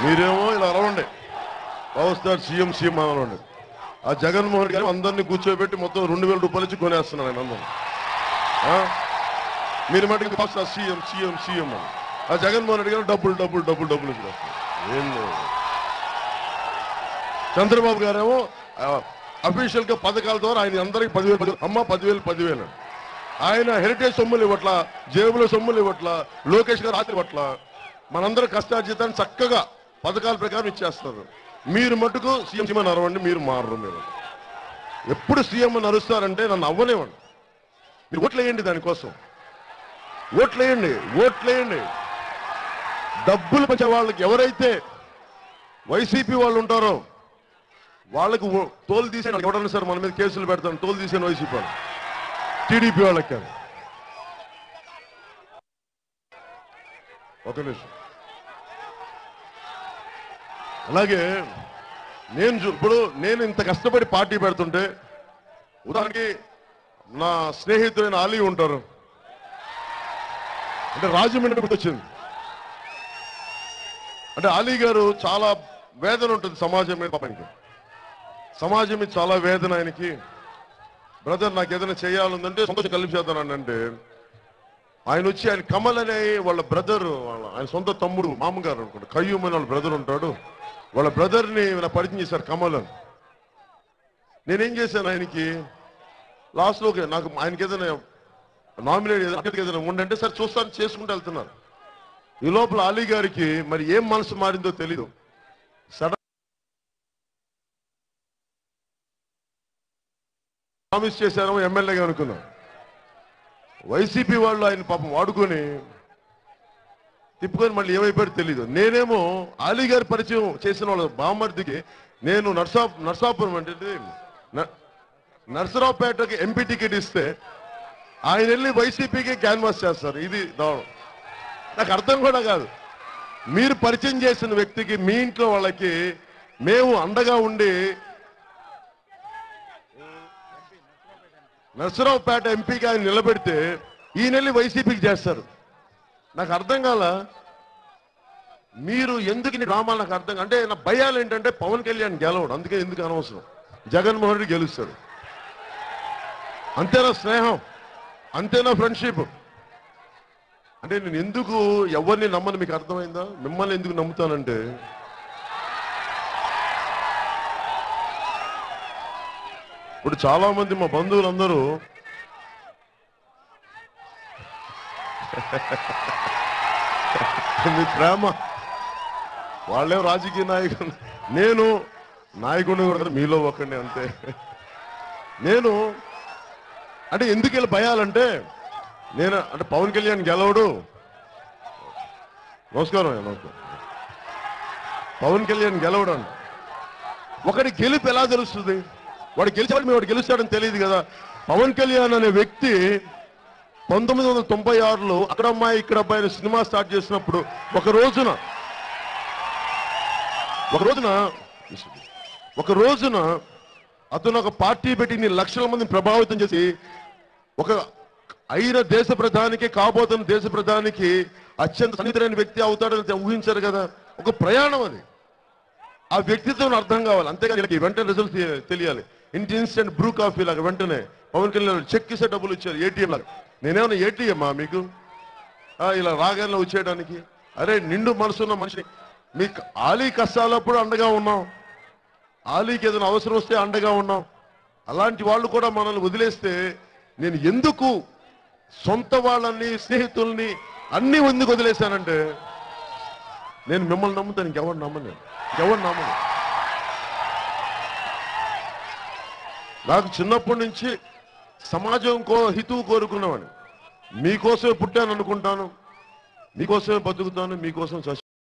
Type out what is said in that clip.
మీరేమో ఇలా అరవండి, power star CM CM అనండి. ఆ జగన్మోహన్ గారు అందరినీ కూర్చోబెట్టి మొత్తం 2000 రూపాయలు ఇచ్చి కొనేస్తున్నారు ఆయన అందరూ. మీరు మటుకు power star CM CM CM అని. ఆ జగన్మోహన్ రెడ్డి గారు డబ్బులు డబ్బులు డబ్బులు డబ్బులు ఇచ్చేస్తారు. ఏం లేదు. చంద్రబాబు గారేమో అఫీషియల్ గా పథకాల ద్వారా ఆయన అందరికి 10,000 అమ్మ 10,000 ఆయన హెరిటేజ్ సొమ్ములు ఇవ్వట్ల, జేబులో సొమ్ములు ఇవ్వట్ల, లోకేష్ గారు రాత్రి ఇవ్వట్ల, మనందరూ కష్టార్జితాన్ని చక్కగా పథకాల ప్రకారం ఇచ్చేస్తారు. మీరు మటుకు సీఎం సీఎం అరవండి, మీరు మారరు. మీరు ఎప్పుడు సీఎం అని అరుస్తారంటే నన్ను అవ్వనివ్వండి. మీరు ఓట్లేయండి, దానికోసం ఓట్లేయండి. డబ్బులు పంచే వాళ్ళకి ఎవరైతే వైసీపీ వాళ్ళు ఉంటారో వాళ్ళకు తోలు తీసాను ఎవడన్నా సార్ మన మీద కేసులు పెడతాను, తోలు తీసాను వైసీపీ వాళ్ళు, టీడీపీ వాళ్ళకి కాదు. ఒక నిమిషం. అలాగే నేను ఇంత కష్టపడి పార్టీ పెడుతుంటే, ఉదాహరణకి నా స్నేహితుడైన అలీ ఉంటారు, అంటే రాజమండ్రి గుర్తొచ్చింది. అంటే అలీ గారు చాలా వేదన ఉంటుంది సమాజం మీద, పాపానికి సమాజం మీద చాలా వేదన ఆయనకి. బ్రదర్ నాకు ఏదైనా చేయాలంటే సంతోషం కలిపేద్దానండి అంటే, ఆయన వచ్చి ఆయన కమల్ అనే వాళ్ళ బ్రదర్, ఆయన సొంత తమ్ముడు మామగారు అనుకుంటా, కయ్యూమ్ అని వాళ్ళ బ్రదర్ ఉంటాడు, వాళ్ళ బ్రదర్ని పరిచయం చేశారు కమల్ అని. నేనేం చేశాను ఆయనకి లాస్ట్లో నాకు ఆయనకి ఏదైనా నామినేట్ ఏదైనా ఉండంటే సరే చూస్తాను చేసుకుంటూ వెళ్తున్నారు. ఈ లోపల అలీ గారికి మరి ఏం మనసు మారిందో తెలీదు, సడన్ ప్రామిస్ చేశారో ఎమ్మెల్యేగా అనుకున్నాం. వైసీపీ వాళ్ళు ఆయన పాపం వాడుకొని తిప్పుకొని మళ్ళీ ఏమైపోయారో తెలీదు. నేనేమో అలీ గారి పరిచయం చేసిన వాళ్ళ బామ్మర్దికి నేను నర్సాపురం అంటే నర్సరావుపేటకి ఎంపీ టికెట్ ఇస్తే ఆయన వెళ్ళి వైసీపీకి క్యాన్వాస్ చేస్తారు. ఇది దారుణం. నాకు అర్థం కూడా కాదు. మీరు పరిచయం చేసిన వ్యక్తికి మీ ఇంట్లో వాళ్ళకి మేము అండగా ఉండి నర్సరావుపేట ఎంపీకి ఆయన నిలబెడితే ఈయన వెళ్ళి వైసీపీకి చేస్తారు. నాకు అర్థం కాల. మీరు ఎందుకు డ్రామాలు నాకు అర్థం. అంటే నా భయాలు ఏంటంటే పవన్ కళ్యాణ్ గెలవడు, అందుకే ఎందుకు అనవసరం. జగన్మోహన్ రెడ్డి గెలుస్తాడు, అంతేనా స్నేహం, అంతేనా ఫ్రెండ్షిప్. అంటే నేను ఎందుకు ఎవరిని నమ్మను మీకు అర్థమైందా? మిమ్మల్ని ఎందుకు నమ్ముతానంటే, ఇప్పుడు చాలా మంది మా బంధువులందరూ మీ ప్రేమ, వాళ్ళే రాజకీయ నాయకులు, నేను నాయకుడిని కూడా మీలో ఒకండి అంతే. నేను అంటే ఎందుకు ఇలా భయాలంటే, నేను అంటే పవన్ కళ్యాణ్ గెలవడు. నమస్కారం. పవన్ కళ్యాణ్ గెలవడు అని ఒకటి గెలుపు ఎలా తెలుస్తుంది? వాడు గెలిచాడు, వాడు గెలుస్తాడని తెలియదు కదా. పవన్ కళ్యాణ్ అనే వ్యక్తి 1996లో అక్కడ అమ్మాయి ఇక్కడ అబ్బాయి అనే సినిమా స్టార్ట్ చేసినప్పుడు ఒక రోజున అతను ఒక పార్టీ పెట్టి లక్షల మందిని ప్రభావితం చేసి ఒక అయిన దేశ ప్రధానికి, కాబోతున్న దేశ ప్రధానికి అత్యంత సన్నిహితులైన వ్యక్తి అవుతాడని ఊహించారు కదా. ఒక ప్రయాణం అది. ఆ వ్యక్తిత్వం అర్థం కావాలి, అంతేగాని వెంటనే రిజల్ట్ తెలియాలి. ఇన్స్టెంట్ బ్రూ కాఫీ లాగా వెంటనే పవన్ కళ్యాణ్ చెక్ ఇస్తే డబ్బులు ఇచ్చారు ఏటీఎం లాగా. నేనేమన్నా ఏటీఎమ్మా మీకు ఇలా రాగానే వచ్చేయడానికి? అరే నిండు మనసున్న మనిషిని, మీకు ఆలీ కష్టాలప్పుడు అండగా ఉన్నాం, ఆలీకి ఏదైనా అవసరం వస్తే అండగా ఉన్నాం. అలాంటి వాళ్ళు కూడా మనల్ని వదిలేస్తే నేను ఎందుకు సొంత వాళ్ళని, స్నేహితుల్ని అన్ని ఎందుకు వదిలేశానంటే, నేను మిమ్మల్ని నమ్ముతాను, ఇంకెవరు నమ్మను. నాకు చిన్నప్పటి నుంచి సమాజం హితువు కోరుకున్నామని, మీకోసమే పుట్టాను అనుకుంటాను, మీకోసమే బతుకుతాను, మీకోసం